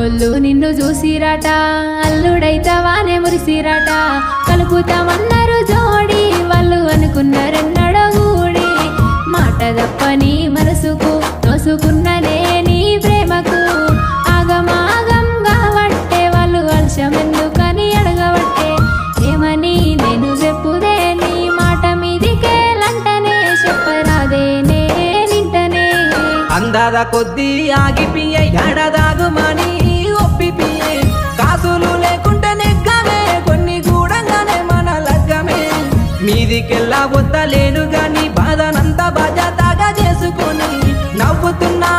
పక్కోళ్ళు నిన్ను చూసిరాట అల్లుడైతవానే మురిసిరాట కలుపుతామన్నారు జోడి వాళ్ళు అనుకున్నారెన్నడో గూడి మాట తప్పని మనసుకు తోసుకున్ననే నీ ప్రేమకు ఆగమాగం కావట్టే వాళ్ళు వర్షమెందుకని అడగవట్టే ఏమని నేను చెప్పుదే నీ మాట మీదికేలంటనే చెప్పరాదే నేనింటనే అందాద కొద్దీ ఆగిపియే ఎడదాగుమని ఒప్పిపియే కాసులు లేకుంటే నెగ్గమే కొన్ని గూడంగానే మన లగ్గమే మీదికెళ్ళా వద్దలేను గాని బాధనంతా బాధ్యతగా చేసుకొని నవ్వుతున్నా